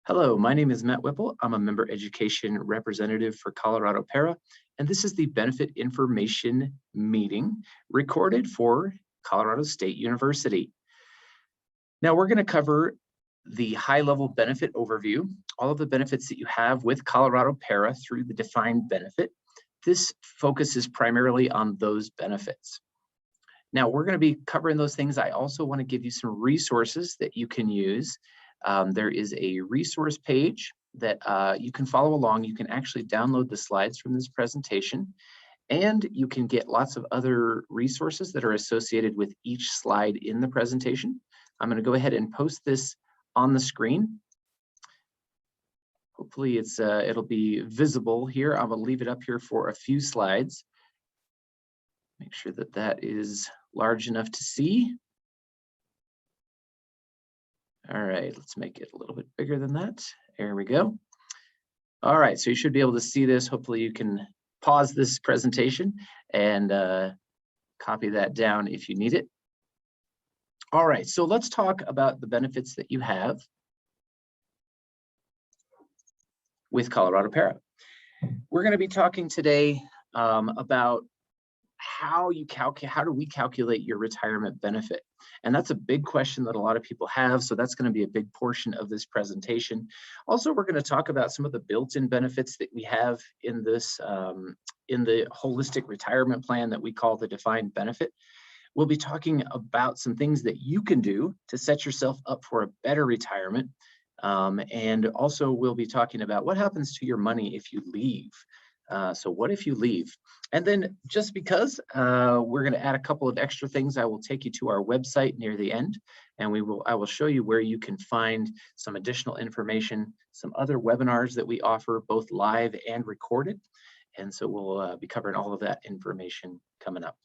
Hello, my name is Matt Whipple. I'm a member education representative for Colorado PERA, and this is the benefit information meeting recorded for Colorado State University. Now we're going to cover the high-level benefit overview, all of the benefits that you have with Colorado PERA through the defined benefit. This focuses primarily on those benefits. Now we're going to be covering those things. I also want to give you some resources that you can use. There is a resource page that you can follow along. You can actually download the slides from this presentation, and you can get lots of other resources that are associated with each slide in the presentation. I'm going to go ahead and post this on the screen. Hopefully it'll be visible here. I will leave it up here for a few slides. Make sure that that is large enough to see. All right, let's make it a little bit bigger than that. There we go. All right, so you should be able to see this. Hopefully you can pause this presentation and copy that down if you need it. All right, so let's talk about the benefits that you have with Colorado PERA. We're going to be talking today about how do we calculate your retirement benefit? And that's a big question that a lot of people have. So that's going to be a big portion of this presentation. Also, we're going to talk about some of the built-in benefits that we have in this, in the holistic retirement plan that we call the defined benefit. We'll be talking about some things that you can do to set yourself up for a better retirement. And also we'll be talking about what happens to your money if you leave. So what if you leave? And then just because we're going to add a couple of extra things, I will take you to our website near the end, and I will show you where you can find some additional information, some other webinars that we offer, both live and recorded. And so we'll be covering all of that information coming up.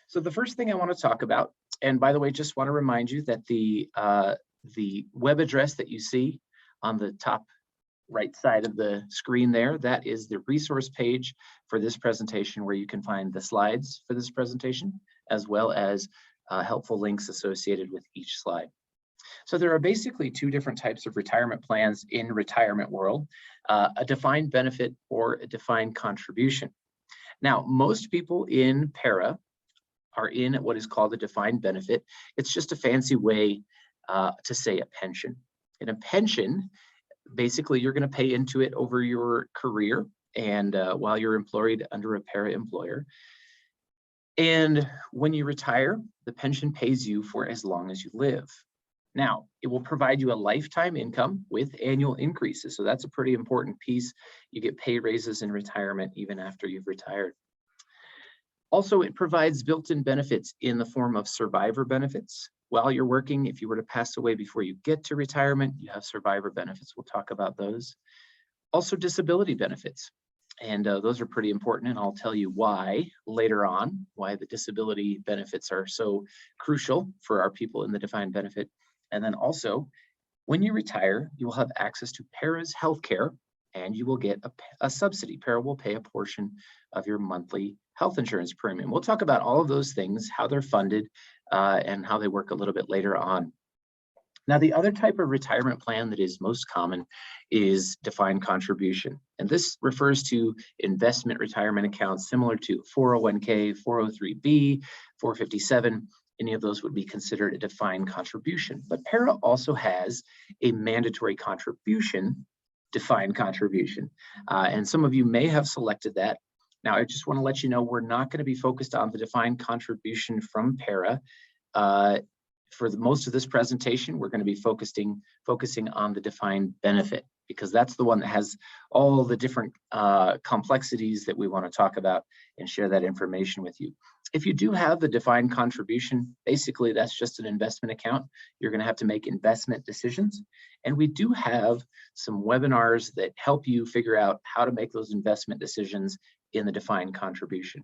So the first thing I want to talk about, and by the way, just want to remind you that the web address that you see on the top right side of the screen there, that is the resource page for this presentation, where you can find the slides for this presentation, as well as helpful links associated with each slide. So there are basically two different types of retirement plans in retirement world, a defined benefit or a defined contribution. Now, most people in PERA are in what is called a defined benefit. It's just a fancy way to say a pension. In a pension, basically, you're going to pay into it over your career and while you're employed under a PERA employer. And when you retire, the pension pays you for as long as you live. Now, it will provide you a lifetime income with annual increases. So that's a pretty important piece. You get pay raises in retirement even after you've retired. Also, it provides built-in benefits in the form of survivor benefits. While you're working, if you were to pass away before you get to retirement, you have survivor benefits. We'll talk about those. Also, disability benefits. And those are pretty important, and I'll tell you why later on, why the disability benefits are so crucial for our people in the defined benefit. And then also, when you retire, you will have access to PERA's healthcare, and you will get a subsidy. PERA will pay a portion of your monthly health insurance premium. We'll talk about all of those things, how they're funded, and how they work a little bit later on. Now, the other type of retirement plan that is most common is defined contribution. And this refers to investment retirement accounts similar to 401k, 403b, 457. Any of those would be considered a defined contribution. But PERA also has a mandatory contribution, defined contribution. And some of you may have selected that. Now, I just want to let you know we're not going to be focused on the defined contribution from PERA. For most of this presentation, we're going to be focusing on the defined benefit, because that's the one that has all the different complexities that we want to talk about and share that information with you. If you do have the defined contribution, basically that's just an investment account. You're going to have to make investment decisions. And we do have some webinars that help you figure out how to make those investment decisions in the defined contribution.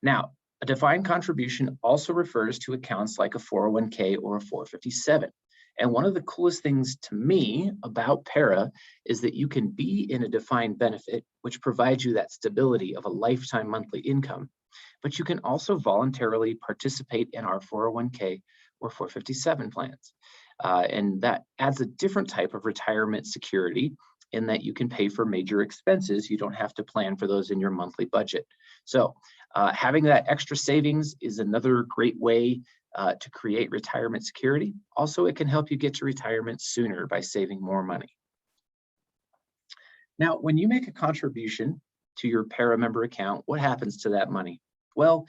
Now, a defined contribution also refers to accounts like a 401k or a 457. And one of the coolest things to me about PERA is that you can be in a defined benefit, which provides you that stability of a lifetime monthly income, but you can also voluntarily participate in our 401k or 457 plans. And that adds a different type of retirement security in that you can pay for major expenses. You don't have to plan for those in your monthly budget. So having that extra savings is another great way to create retirement security. Also, it can help you get to retirement sooner by saving more money. Now, when you make a contribution to your PERA member account, what happens to that money? Well,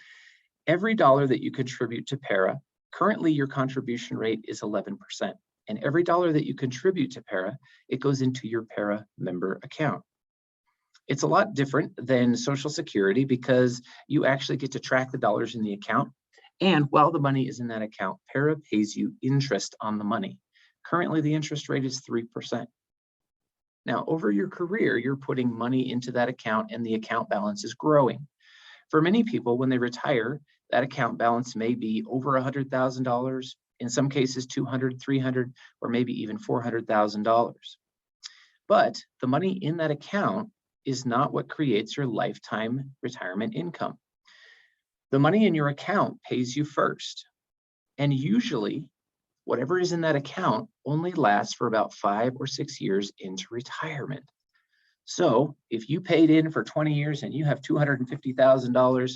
every dollar that you contribute to PERA, currently your contribution rate is 11%. And every dollar that you contribute to PERA, it goes into your PERA member account. It's a lot different than Social Security because you actually get to track the dollars in the account. And while the money is in that account, PERA pays you interest on the money. Currently, the interest rate is 3%. Now, over your career, you're putting money into that account and the account balance is growing. For many people, when they retire, that account balance may be over $100,000, in some cases $200,000, $300,000, or maybe even $400,000. But the money in that account is not what creates your lifetime retirement income. The money in your account pays you first. And usually, whatever is in that account only lasts for about 5 or 6 years into retirement. So if you paid in for 20 years and you have $250,000,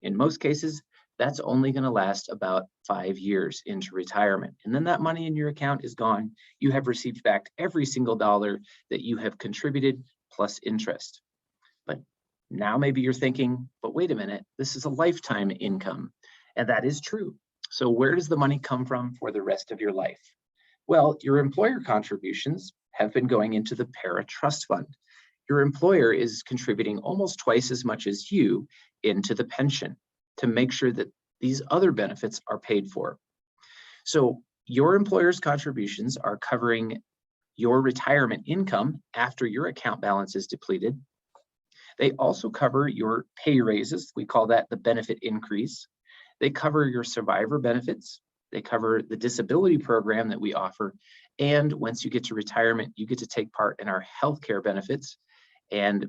in most cases, that's only going to last about 5 years into retirement. And then that money in your account is gone. You have received back every single dollar that you have contributed plus interest. But now maybe you're thinking, but wait a minute, this is a lifetime income. And that is true. So where does the money come from for the rest of your life? Well, your employer contributions have been going into the PERA Trust Fund. Your employer is contributing almost twice as much as you into the pension to make sure that these other benefits are paid for. So your employer's contributions are covering your retirement income after your account balance is depleted. They also cover your pay raises. We call that the benefit increase. They cover your survivor benefits. They cover the disability program that we offer. And once you get to retirement, you get to take part in our healthcare benefits. And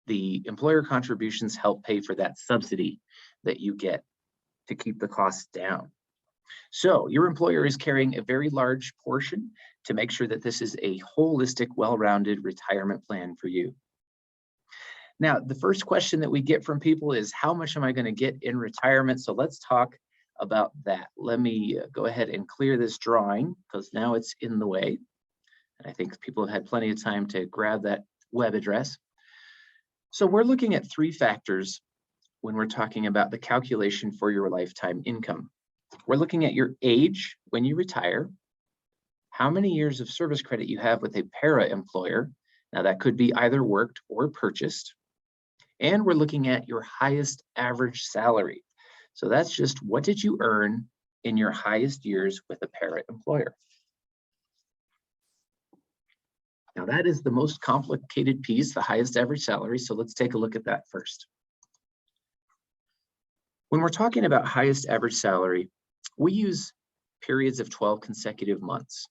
the employer contributions help pay for that subsidy that you get to keep the costs down. So your employer is carrying a very large portion to make sure that this is a holistic, well-rounded retirement plan for you. Now, the first question that we get from people is, how much am I going to get in retirement? So let's talk about that. Let me go ahead and clear this drawing because now it's in the way. And I think people have had plenty of time to grab that web address. So we're looking at 3 factors when we're talking about the calculation for your lifetime income. We're looking at your age when you retire, how many years of service credit you have with a PERA employer. Now that could be either worked or purchased. And we're looking at your highest average salary. So that's just what did you earn in your highest years with a PERA employer. Now that is the most complicated piece, the highest average salary. So let's take a look at that first. When we're talking about highest average salary, we use periods of 12 consecutive months.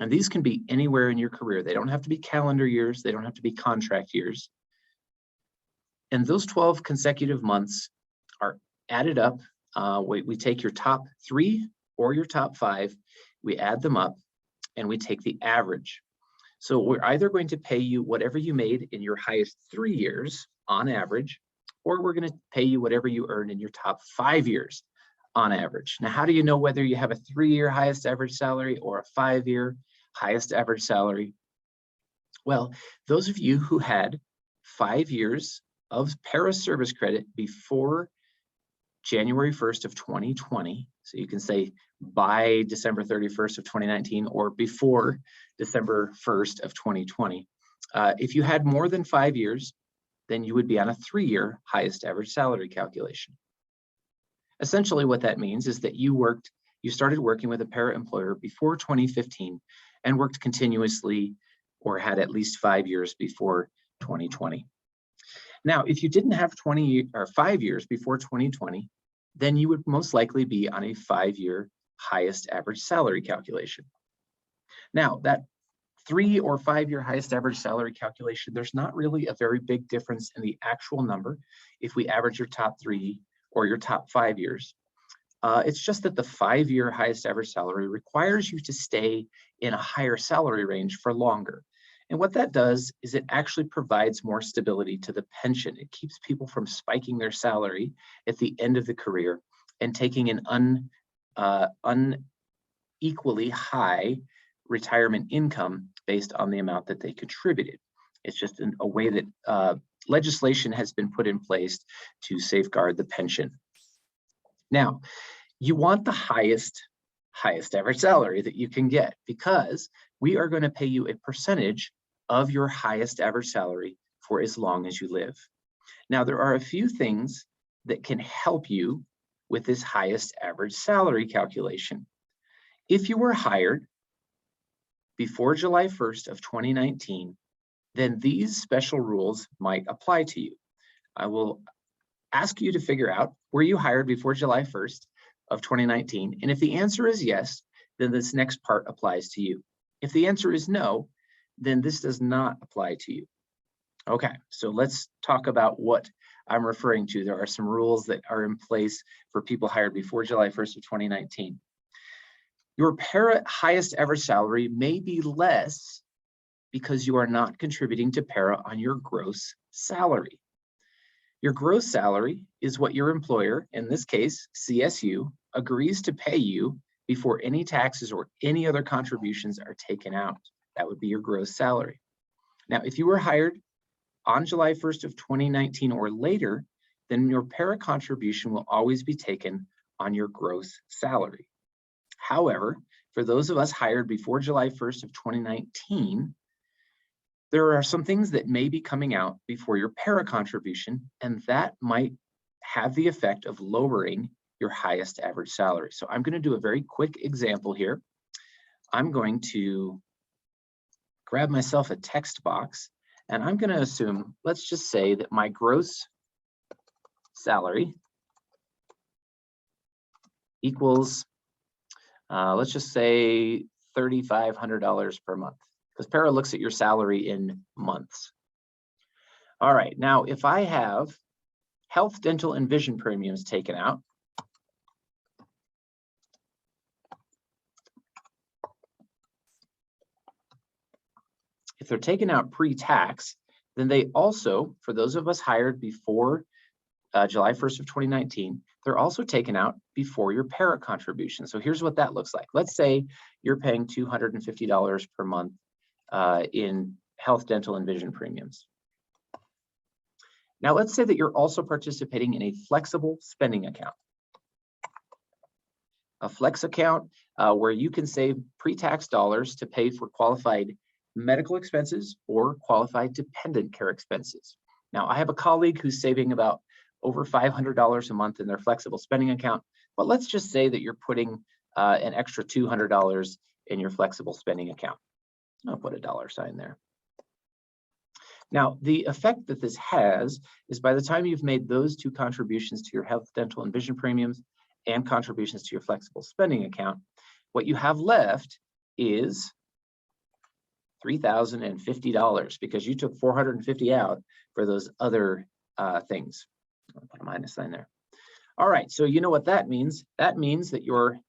And these can be anywhere in your career. They don't have to be calendar years. They don't have to be contract years. And those 12 consecutive months are added up. We take your top 3 or your top 5, we add them up, and we take the average. So we're either going to pay you whatever you made in your highest 3 years on average, or we're going to pay you whatever you earned in your top 5 years on average. Now, how do you know whether you have a 3-year highest average salary or a 5-year highest average salary? Well, those of you who had 5 years of PERA service credit before January 1st of 2020, so you can say by December 31st of 2019 or before December 1st of 2020. If you had more than 5 years, then you would be on a 3-year highest average salary calculation. Essentially what that means is that you started working with a PERA employer before 2015 and worked continuously or had at least 5 years before 2020. Now, if you didn't have 5 years before 2020, then you would most likely be on a 5-year highest average salary calculation. Now, that 3 or 5 year highest average salary calculation, there's not really a very big difference in the actual number if we average your top 3 or your top 5 years. It's just that the 5-year highest average salary requires you to stay in a higher salary range for longer. And what that does is it actually provides more stability to the pension. It keeps people from spiking their salary at the end of the career and taking an unequally high retirement income based on the amount that they contributed. It's just a way that legislation has been put in place to safeguard the pension. Now, you want the highest average salary that you can get, because we are going to pay you a percentage of your highest average salary for as long as you live. Now, there are a few things that can help you with this highest average salary calculation. If you were hired before July 1st of 2019, then these special rules might apply to you. I will ask you to figure out, were you hired before July 1st of 2019? And if the answer is yes, then this next part applies to you. If the answer is no, then this does not apply to you. Okay, so let's talk about what I'm referring to. There are some rules that are in place for people hired before July 1st of 2019. Your PERA highest average salary may be less because you are not contributing to PERA on your gross salary. Your gross salary is what your employer, in this case, CSU, agrees to pay you before any taxes or any other contributions are taken out. That would be your gross salary. Now, if you were hired on July 1st of 2019 or later, then your PERA contribution will always be taken on your gross salary. However, for those of us hired before July 1st of 2019, there are some things that may be coming out before your PERA contribution, and that might have the effect of lowering your highest average salary. So I'm going to do a very quick example here. I'm going to grab myself a text box, and I'm going to assume, let's just say that my gross salary equals, let's just say $3,500 per month, because PERA looks at your salary in months. All right, now if I have health, dental, and vision premiums taken out, if they're taken out pre-tax, then they also, for those of us hired before July 1st of 2019, they're also taken out before your PERA contribution. So here's what that looks like. Let's say you're paying $250 per month in health, dental, and vision premiums. Now let's say that you're also participating in a flexible spending account. A flex account where you can save pre-tax dollars to pay for qualified medical expenses or qualified dependent care expenses. Now, I have a colleague who's saving about over $500 a month in their flexible spending account, but let's just say that you're putting an extra $200 in your flexible spending account. I'll put a $sign there. Now, the effect that this has is by the time you've made those two contributions to your health, dental, and vision premiums and contributions to your flexible spending account, what you have left is $3,050 because you took $450 out for those other things. I'll put a minus sign there. All right, so you know what that means. That means that your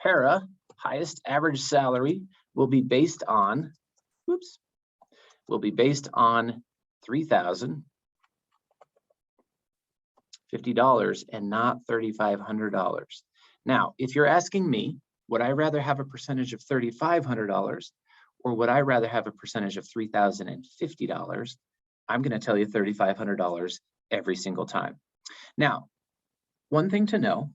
PERA highest average salary will be based on, $3,050 and not $3,500. Now, if you're asking me, would I rather have a percentage of $3,500 or would I rather have a percentage of $3,050? I'm going to tell you $3,500 every single time. Now, one thing to know,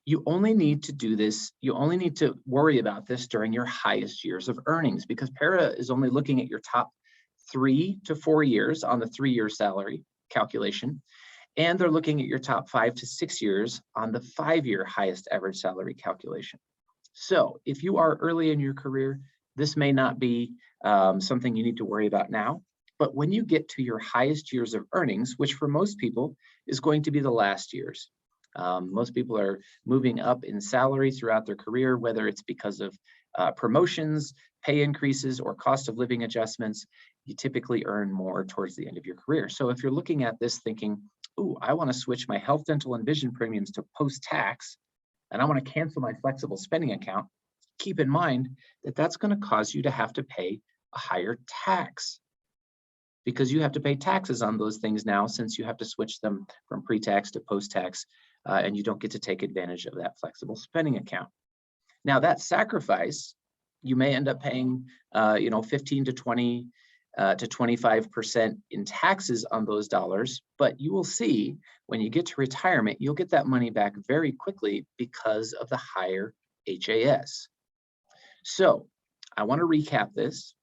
you only need to do this, you only need to worry about this during your highest years of earnings, because PERA is only looking at your top 3 to 4 years on the 3-year salary calculation, and they're looking at your top 5 to 6 years on the 5-year highest average salary calculation. So if you are early in your career, this may not be something you need to worry about now, but when you get to your highest years of earnings, which for most people is going to be the last years, most people are moving up in salary throughout their career, whether it's because of promotions, pay increases, or cost of living adjustments. You typically earn more towards the end of your career. So if you're looking at this thinking, ooh, I want to switch my health, dental, and vision premiums to post-tax and I want to cancel my flexible spending account, keep in mind that that's going to cause you to have to pay a higher tax, because you have to pay taxes on those things now, since you have to switch them from pre-tax to post-tax, and you don't get to take advantage of that flexible spending account. Now, that sacrifice, you may end up paying 15 to 20 to 25% in taxes on those dollars, but you will see when you get to retirement, you'll get that money back very quickly because of the higher HAS. So I want to recap this.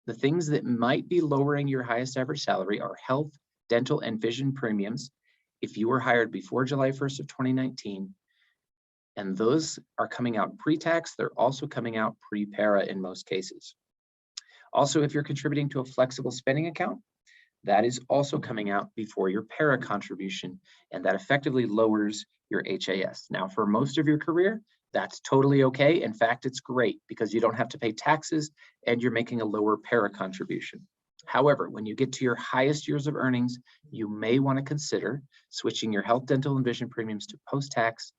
The things that might be lowering your highest average salary are health, dental, and vision premiums if you were hired before July 1st of 2019. And those are coming out pre-tax. They're also coming out pre-PERA in most cases. Also, if you're contributing to a flexible spending account, that is also coming out before your PERA contribution, and that effectively lowers your HAS. Now, for most of your career, that's totally okay. In fact, it's great because you don't have to pay taxes and you're making a lower PERA contribution. However, when you get to your highest years of earnings, you may want to consider switching your health, dental, and vision premiums to post-tax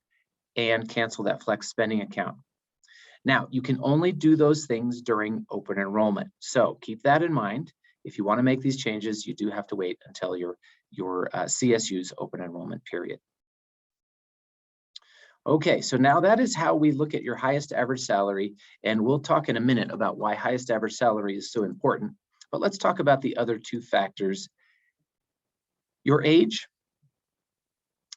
and cancel that flex spending account. Now, you can only do those things during open enrollment. So keep that in mind. If you want to make these changes, you do have to wait until your CSU's open enrollment period. Okay, so now that is how we look at your highest average salary, and we'll talk in a minute about why highest average salary is so important. But let's talk about the other two factors: your age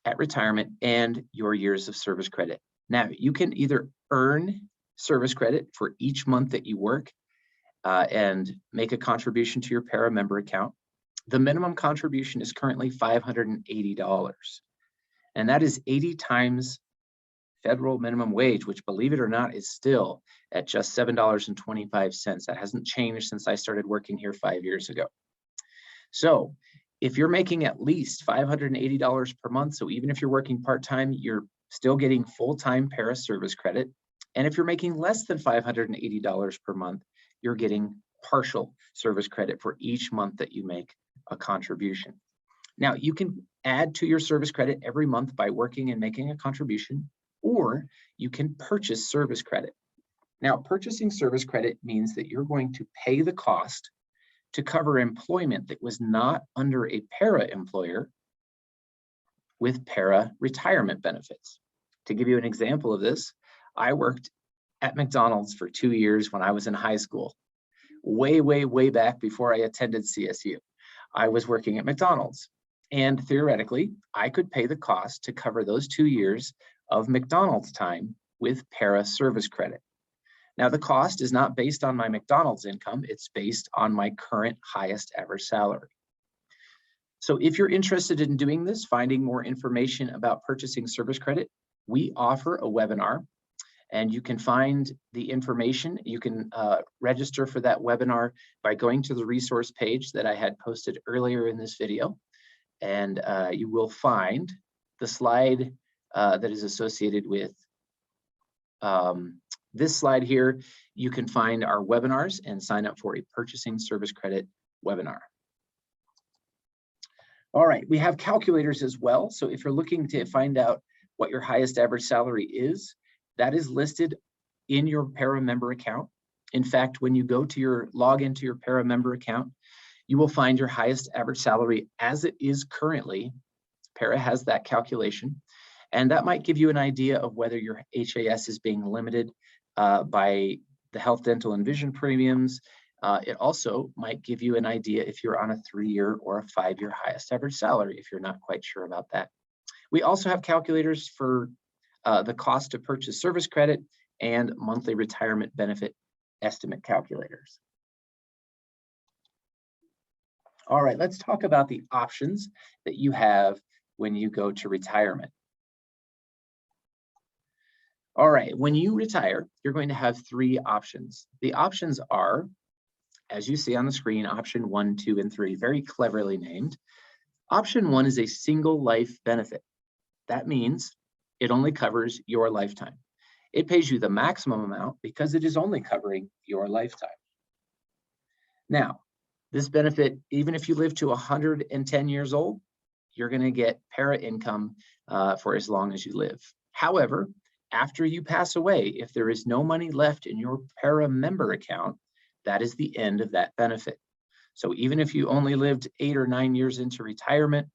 at retirement and your years of service credit. Now, you can either earn service credit for each month that you work and make a contribution to your PERA member account. The minimum contribution is currently $580, and that is 80 times federal minimum wage, which, believe it or not, is still at just $7.25. That hasn't changed since I started working here 5 years ago. So if you're making at least $580 per month, so even if you're working part-time, you're still getting full-time PERA service credit. And if you're making less than $580 per month, you're getting partial service credit for each month that you make a contribution. Now, you can add to your service credit every month by working and making a contribution, or you can purchase service credit. Now, purchasing service credit means that you're going to pay the cost to cover employment that was not under a PERA employer with PERA retirement benefits. To give you an example of this, I worked at McDonald's for 2 years when I was in high school, way back before I attended CSU. I was working at McDonald's, and theoretically, I could pay the cost to cover those 2 years of McDonald's time with PERA service credit. Now, the cost is not based on my McDonald's income, it's based on my current highest average salary. So if you're interested in doing this, finding more information about purchasing service credit, we offer a webinar, and you can find the information. You can register for that webinar by going to the resource page that I had posted earlier in this video, and you will find the slide that is associated with this slide here. You can find our webinars and sign up for a purchasing service credit webinar. All right, we have calculators as well. So if you're looking to find out what your highest average salary is, that is listed in your PERA member account. In fact, when you go to log into your PERA member account, you will find your highest average salary as it is currently. PERA has that calculation, and that might give you an idea of whether your HAS is being limited by the health, dental, and vision premiums. It also might give you an idea if you're on a 3-year or a 5-year highest average salary, if you're not quite sure about that. We also have calculators for the cost to purchase service credit and monthly retirement benefit estimate calculators. All right, let's talk about the options that you have when you go to retirement. All right, when you retire, you're going to have 3 options. The options are, as you see on the screen, option 1, 2, and 3, very cleverly named. Option 1 is a single life benefit. That means it only covers your lifetime. It pays you the maximum amount because it is only covering your lifetime. Now, this benefit, even if you live to 110 years old, you're going to get PERA income for as long as you live. However, After you pass away, if there is no money left in your PERA member account, that is the end of that benefit. So even if you only lived 8 or 9 years into retirement,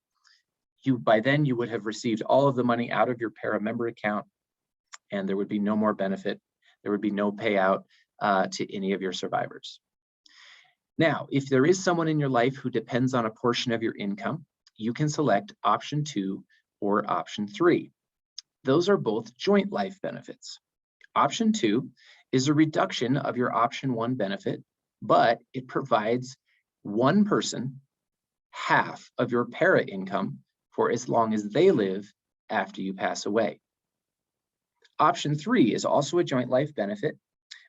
by then you would have received all of the money out of your PERA member account, and there would be no more benefit. There would be no payout to any of your survivors. Now, if there is someone in your life who depends on a portion of your income, you can select option 2 or option 3. Those are both joint life benefits. Option 2 is a reduction of your option 1 benefit, but it provides one person half of your PERA income for as long as they live after you pass away. Option 3 is also a joint life benefit,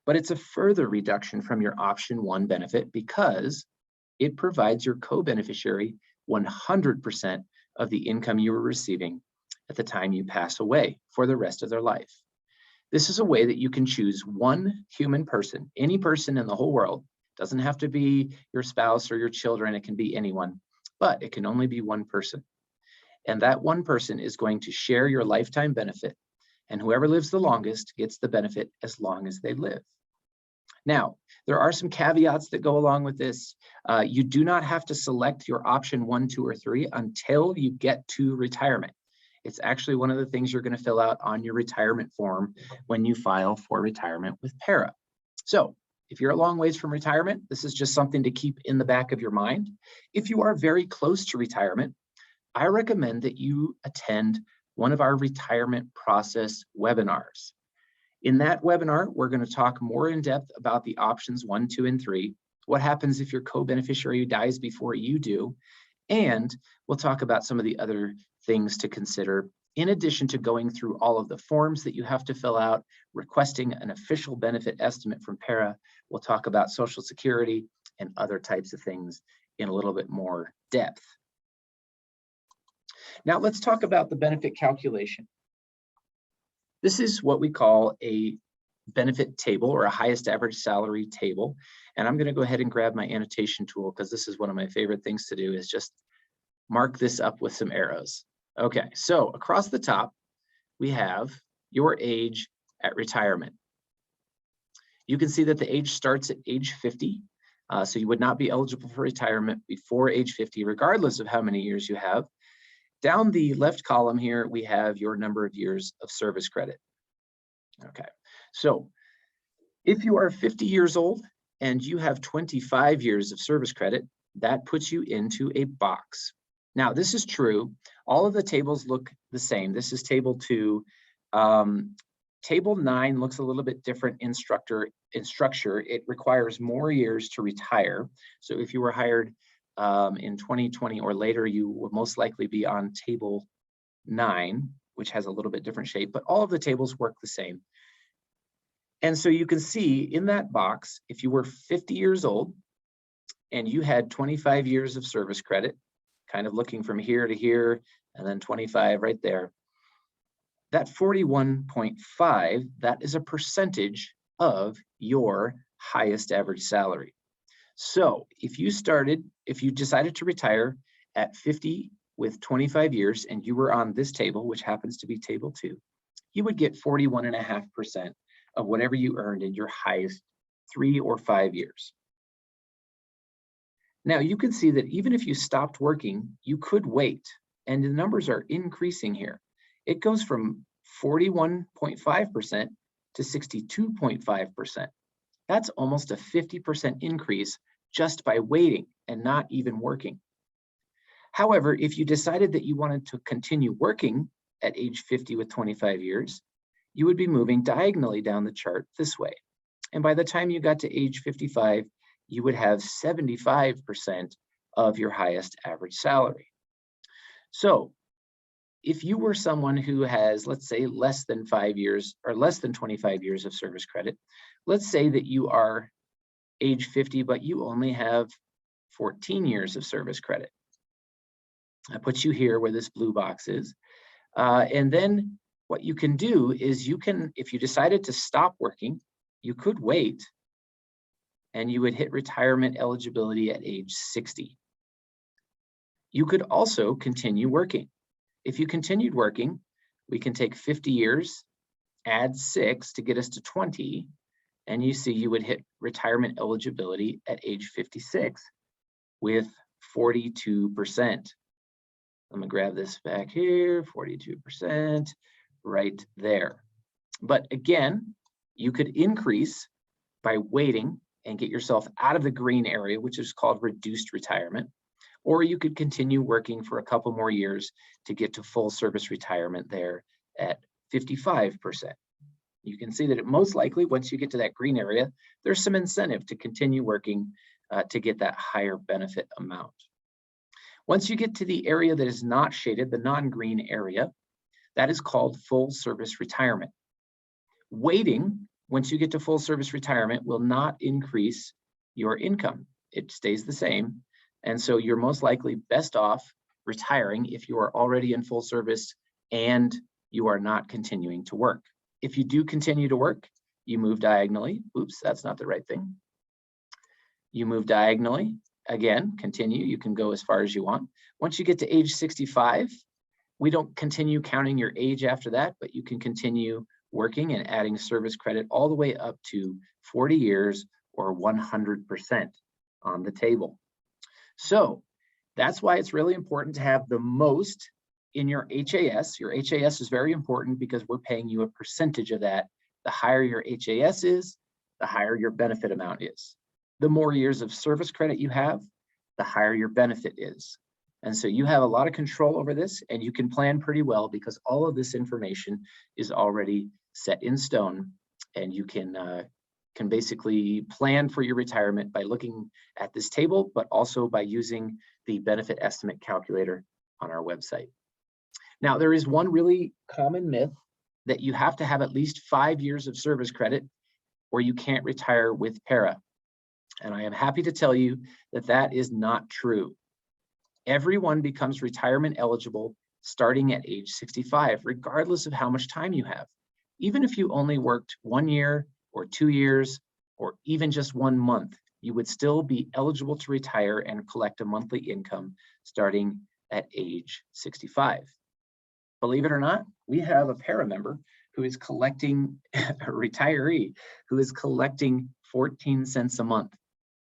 but it's a further reduction from your option 1 benefit because it provides your co-beneficiary 100% of the income you were receiving at the time you pass away for the rest of their life. This is a way that you can choose one human person, any person in the whole world. It doesn't have to be your spouse or your children, it can be anyone, but it can only be one person. And that one person is going to share your lifetime benefit, and whoever lives the longest gets the benefit as long as they live. Now, there are some caveats that go along with this. You do not have to select your option 1, 2, or 3 until you get to retirement. It's actually one of the things you're going to fill out on your retirement form when you file for retirement with PERA. So if you're a long ways from retirement, this is just something to keep in the back of your mind. If you are very close to retirement, I recommend that you attend one of our retirement process webinars. In that webinar, we're going to talk more in depth about the options 1, 2, and 3, what happens if your co-beneficiary dies before you do, and we'll talk about some of the other things to consider, in addition to going through all of the forms that you have to fill out, requesting an official benefit estimate from PERA. We'll talk about Social Security and other types of things in a little bit more depth. Now let's talk about the benefit calculation. This is what we call a benefit table or a highest average salary table. And I'm going to go ahead and grab my annotation tool because this is one of my favorite things to do, is just mark this up with some arrows. Okay, so across the top, we have your age at retirement. You can see that the age starts at age 50. So you would not be eligible for retirement before age 50, regardless of how many years you have. Down the left column here, we have your number of years of service credit. Okay, so if you are 50 years old and you have 25 years of service credit, that puts you into a box. Now, this is true. All of the tables look the same. This is table 2. Table 9 looks a little bit different in structure. It requires more years to retire. So if you were hired in 2020 or later, you will most likely be on table 9, which has a little bit different shape, but all of the tables work the same. And so you can see in that box, if you were 50 years old and you had 25 years of service credit, kind of looking from here to here, and then 25 right there, that 41.5, that is a percentage of your highest average salary. So if you decided to retire at 50 with 25 years and you were on this table, which happens to be table 2, you would get 41.5% of whatever you earned in your highest 3 or 5 years. Now you can see that even if you stopped working, you could wait, and the numbers are increasing here. It goes from 41.5% to 62.5%. That's almost a 50% increase just by waiting and not even working. However, if you decided that you wanted to continue working at age 50 with 25 years, you would be moving diagonally down the chart this way. And by the time you got to age 55, you would have 75% of your highest average salary. So if you were someone who has, let's say, less than 5 years or less than 25 years of service credit, let's say that you are age 50, but you only have 14 years of service credit. I put you here where this blue box is. And then what you can do is you can, if you decided to stop working, you could wait and you would hit retirement eligibility at age 60. You could also continue working. If you continued working, we can take 50 years add 6 to get us to 20, and you see you would hit retirement eligibility at age 56 with 42%. Let me grab this back here, 42% right there. But again, you could increase by waiting and get yourself out of the green area, which is called reduced retirement, or you could continue working for a couple more years to get to full service retirement there at 55%. You can see that it most likely, once you get to that green area, there's some incentive to continue working to get that higher benefit amount. Once you get to the area that is not shaded, the non-green area, that is called full service retirement. Waiting, once you get to full service retirement, will not increase your income. It stays the same. And so you're most likely best off retiring if you are already in full service and you are not continuing to work. If you do continue to work, you move diagonally. Oops, that's not the right thing. You move diagonally. Again, continue. You can go as far as you want. Once you get to age 65, we don't continue counting your age after that, but you can continue working and adding service credit all the way up to 40 years or 100% on the table. So that's why it's really important to have the most in your HAS. Your HAS is very important because we're paying you a percentage of that. The higher your HAS is, the higher your benefit amount is. The more years of service credit you have, the higher your benefit is. And so you have a lot of control over this, and you can plan pretty well because all of this information is already set in stone, and you can basically plan for your retirement by looking at this table, but also by using the benefit estimate calculator on our website. Now, there is one really common myth that you have to have at least 5 years of service credit or you can't retire with PERA. And I am happy to tell you that that is not true. Everyone becomes retirement eligible starting at age 65, regardless of how much time you have. Even if you only worked 1 year or 2 years, or even just 1 month, you would still be eligible to retire and collect a monthly income starting at age 65. Believe it or not, we have a PERA member who is collecting, a retiree, who is collecting 14 cents a month,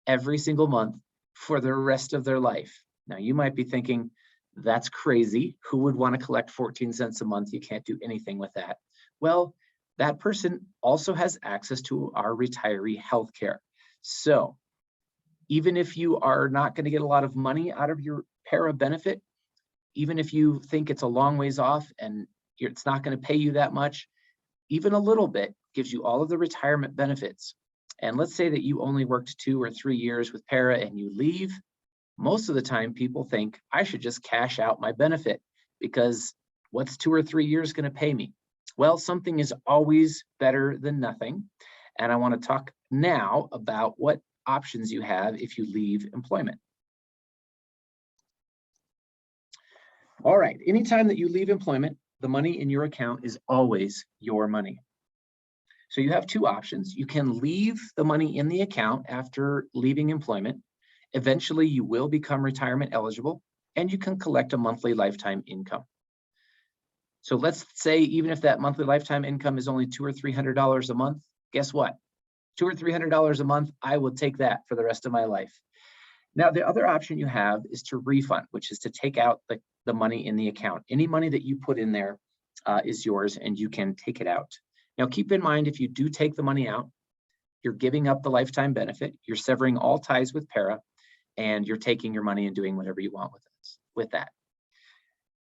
every single month for the rest of their life. Now, you might be thinking, that's crazy. Who would want to collect 14 cents a month? You can't do anything with that. Well, that person also has access to our retiree health care. So even if you are not going to get a lot of money out of your PERA benefit, even if you think it's a long ways off and it's not going to pay you that much, even a little bit gives you all of the retirement benefits. And let's say that you only worked 2 or 3 years with PERA and you leave. Most of the time people think I should just cash out my benefit because what's 2 or 3 years going to pay me? Well, something is always better than nothing. And I want to talk now about what options you have if you leave employment. All right, anytime that you leave employment, the money in your account is always your money. So you have 2 options. You can leave the money in the account after leaving employment. Eventually, you will become retirement eligible, and you can collect a monthly lifetime income. So let's say even if that monthly lifetime income is only $200 or $300 a month, guess what? $200 or $300 a month, I will take that for the rest of my life. Now, the other option you have is to refund, which is to take out the money in the account. Any money that you put in there is yours, and you can take it out. Now, keep in mind, if you do take the money out, you're giving up the lifetime benefit, you're severing all ties with PERA, and you're taking your money and doing whatever you want with that.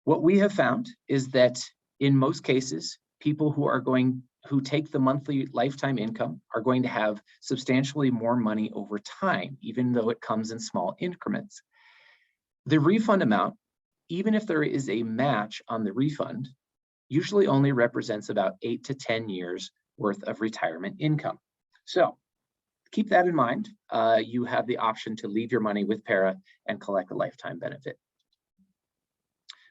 What we have found is that in most cases, people who take the monthly lifetime income are going to have substantially more money over time, even though it comes in small increments. The refund amount, even if there is a match on the refund, usually only represents about 8 to 10 years worth of retirement income. So keep that in mind. You have the option to leave your money with PERA and collect a lifetime benefit.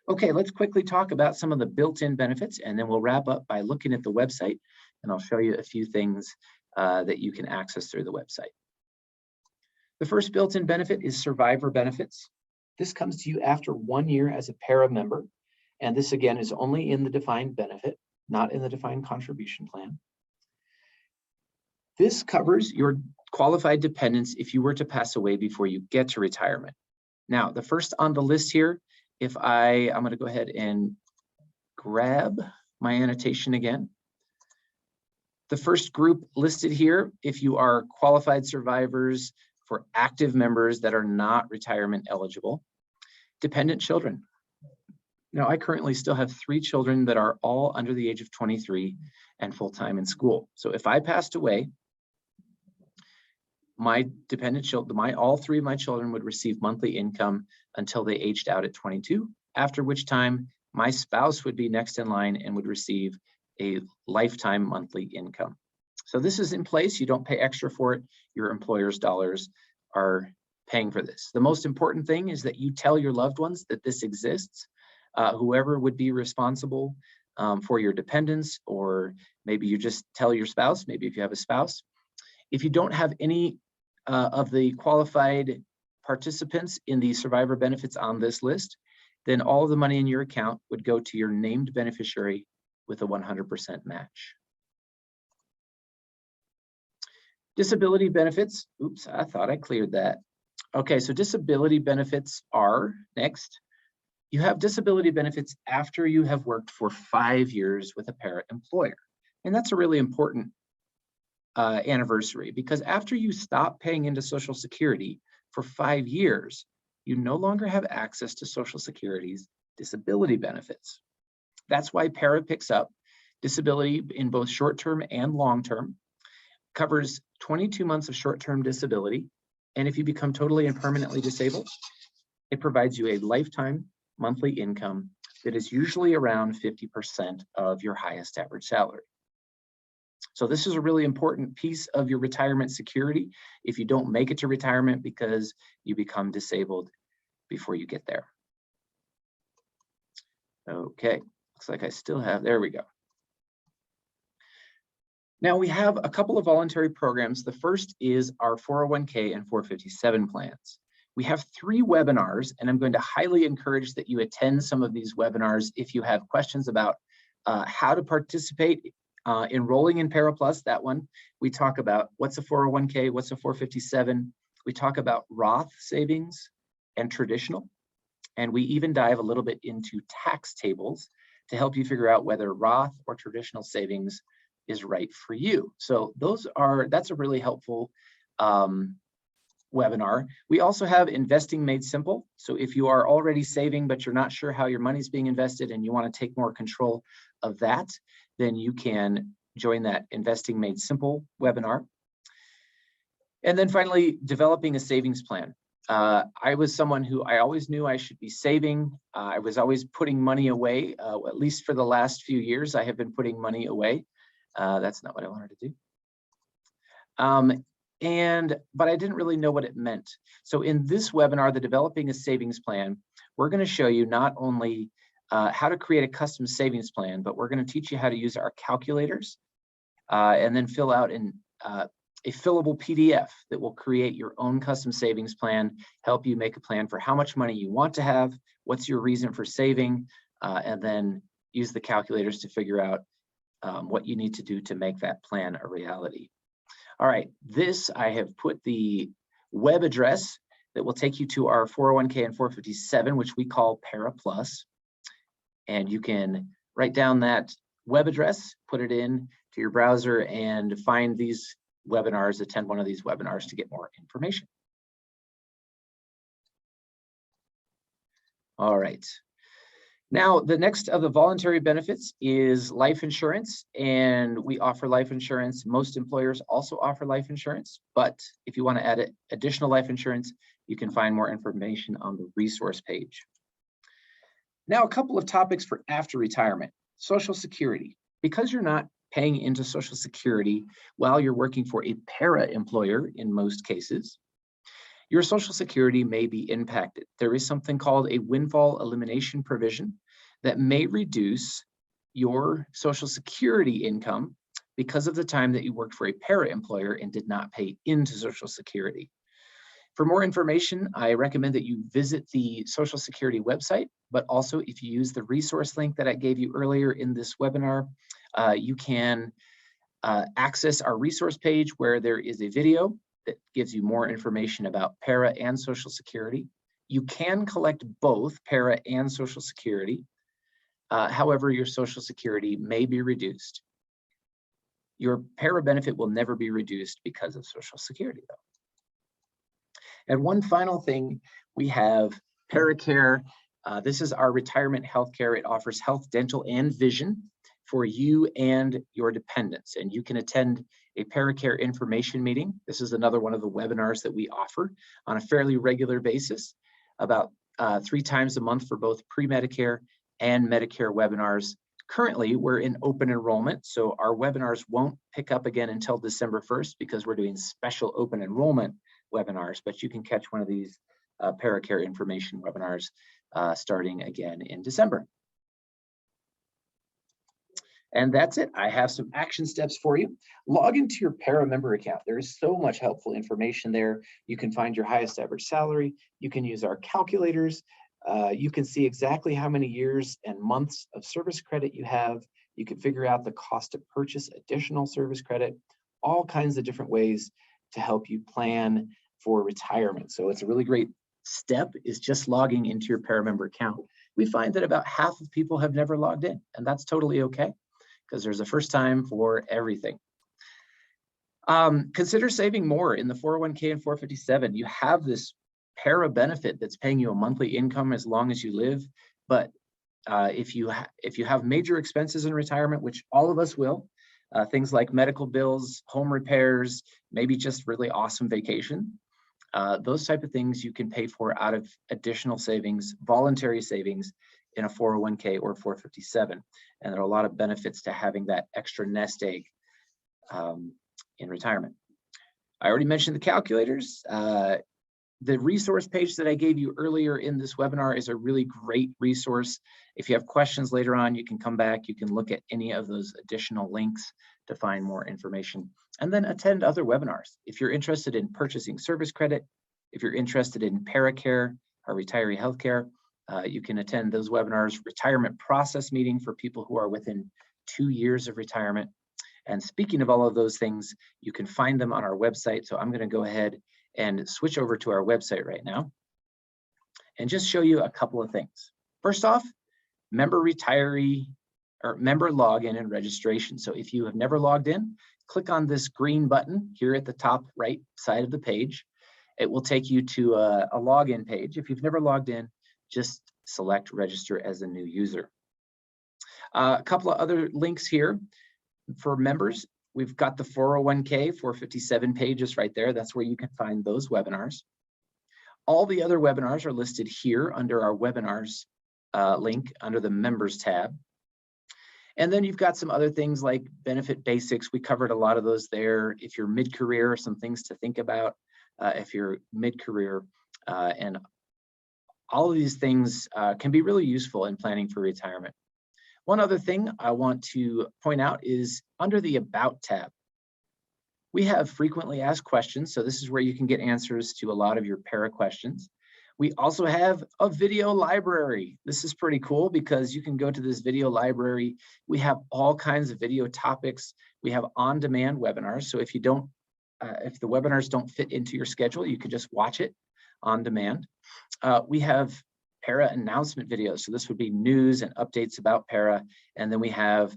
Okay, let's quickly talk about some of the built-in benefits, and then we'll wrap up by looking at the website, and I'll show you a few things that you can access through the website. The first built-in benefit is survivor benefits. This comes to you after 1 year as a PERA member, and this again is only in the defined benefit. not in the defined contribution plan. This covers your qualified dependents if you were to pass away before you get to retirement. Now, the first on the list here, I'm going to go ahead and grab my annotation again. The first group listed here, if you are qualified survivors for active members that are not retirement eligible, dependent children. Now, I currently still have 3 children that are all under the age of 23 and full-time in school. So if I passed away, my dependent children, all 3 of my children would receive monthly income until they aged out at 22, after which time my spouse would be next in line and would receive a lifetime monthly income. So this is in place. You don't pay extra for it. Your employer's dollars are paying for this. The most important thing is that you tell your loved ones that this exists. Whoever would be responsible for your dependents, or maybe you just tell your spouse, maybe if you have a spouse. If you don't have any of the qualified participants in the survivor benefits on this list, then all of the money in your account would go to your named beneficiary with a 100% match. Disability benefits. Oops, I thought I cleared that. Okay, so disability benefits are next. You have disability benefits after you have worked for 5 years with a PERA employer. And that's a really important anniversary, because after you stop paying into Social Security for 5 years, you no longer have access to Social Security's disability benefits. That's why PERA picks up disability in both short-term and long-term, covers 22 months of short-term disability, and if you become totally and permanently disabled, it provides you a lifetime monthly income that is usually around 50% of your highest average salary. So this is a really important piece of your retirement security if you don't make it to retirement because you become disabled before you get there. Okay, looks like I still have, there we go. Now we have a couple of voluntary programs. The first is our 401k and 457 plans. We have 3 webinars, and I'm going to highly encourage that you attend some of these webinars if you have questions about how to participate. Enrolling in PERA Plus, that one, we talk about what's a 401k, what's a 457. We talk about Roth savings and traditional. And we even dive a little bit into tax tables to help you figure out whether Roth or traditional savings is right for you. So that's a really helpful webinar. We also have Investing Made Simple. So if you are already saving, but you're not sure how your money's being invested and you want to take more control of that, then you can join that Investing Made Simple webinar. And then finally, developing a savings plan. I was someone who I always knew I should be saving. I was always putting money away. At least for the last few years, I have been putting money away. That's not what I wanted to do. But I didn't really know what it meant. So in this webinar, the Developing a Savings Plan, we're going to show you not only how to create a custom savings plan, but we're going to teach you how to use our calculators and then fill out a fillable PDF that will create your own custom savings plan, help you make a plan for how much money you want to have, what's your reason for saving, and then use the calculators to figure out what you need to do to make that plan a reality. All right, I have put the web address that will take you to our 401k and 457, which we call PERA Plus. And you can write down that web address, put it in to your browser, and find these webinars, attend one of these webinars to get more information. All right. Now, the next of the voluntary benefits is life insurance, and we offer life insurance. Most employers also offer life insurance, but if you want to add additional life insurance, you can find more information on the resource page. Now, a couple of topics for after retirement. Social Security. Because you're not paying into Social Security while you're working for a PERA employer in most cases, your Social Security may be impacted. There is something called a windfall elimination provision that may reduce your Social Security income because of the time that you worked for a PERA employer and did not pay into Social Security. For more information, I recommend that you visit the Social Security website, but also if you use the resource link that I gave you earlier in this webinar, You can access our resource page where there is a video that gives you more information about PERA and Social Security. You can collect both PERA and Social Security. However, your Social Security may be reduced. Your PERA benefit will never be reduced because of Social Security, though. And one final thing, we have PERAcare. This is our retirement healthcare. It offers health, dental, and vision for you and your dependents. And you can attend a PERAcare information meeting. This is another one of the webinars that we offer on a fairly regular basis, about 3 times a month for both pre-Medicare and Medicare webinars. Currently, we're in open enrollment, so our webinars won't pick up again until December 1st because we're doing special open enrollment webinars, but you can catch one of these PERAcare information webinars starting again in December. And that's it. I have some action steps for you. Log into your PERA member account. There is so much helpful information there. You can find your highest average salary. You can use our calculators. You can see exactly how many years and months of service credit you have. You can figure out the cost to purchase additional service credit, all kinds of different ways to help you plan for retirement. So it's a really great step, is just logging into your PERA member account. We find that about half of people have never logged in, and that's totally okay, because there's a first time for everything. Consider saving more in the 401k and 457. You have this PERA benefit that's paying you a monthly income as long as you live. But if you have major expenses in retirement, which all of us will, things like medical bills, home repairs, maybe just really awesome vacation, those type of things you can pay for out of additional savings, voluntary savings in a 401k or 457. And there are a lot of benefits to having that extra nest egg in retirement. I already mentioned the calculators. The resource page that I gave you earlier in this webinar is a really great resource. If you have questions later on, you can come back. You can look at any of those additional links to find more information. And then attend other webinars. If you're interested in purchasing service credit, if you're interested in PERAcare or retiree healthcare, you can attend those webinars. Retirement process meeting for people who are within 2 years of retirement. And speaking of all of those things, you can find them on our website. So I'm going to go ahead and switch over to our website right now and just show you a couple of things. First off, member retiree or member login and registration. So if you have never logged in, click on this green button here at the top right side of the page. It will take you to a login page. If you've never logged in, just select register as a new user. A couple of other links here for members. We've got the 401k 457 pages right there. That's where you can find those webinars. All the other webinars are listed here under our webinars link under the members tab. And then you've got some other things like benefit basics. We covered a lot of those there. If you're mid-career, some things to think about if you're mid-career. And all of these things can be really useful in planning for retirement. One other thing I want to point out is under the About tab. We have frequently asked questions, so this is where you can get answers to a lot of your PERA questions. We also have a video library. This is pretty cool because you can go to this video library. We have all kinds of video topics. We have on-demand webinars, so if you don't, if the webinars don't fit into your schedule, you can just watch it on demand. We have PERA announcement videos. So this would be news and updates about PERA. And then we have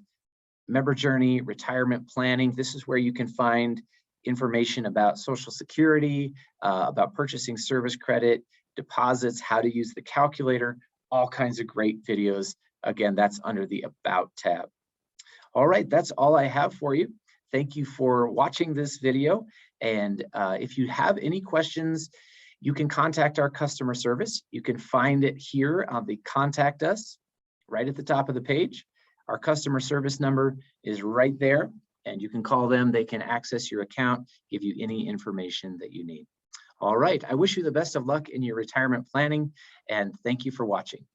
member journey, retirement planning. This is where you can find information about Social Security, about purchasing service credit, deposits, how to use the calculator, all kinds of great videos. Again, that's under the About tab. All right, that's all I have for you. Thank you for watching this video. And if you have any questions, you can contact our customer service. You can find it here on the Contact Us right at the top of the page. Our customer service number is right there, and you can call them. They can access your account, give you any information that you need. All right, I wish you the best of luck in your retirement planning, and thank you for watching.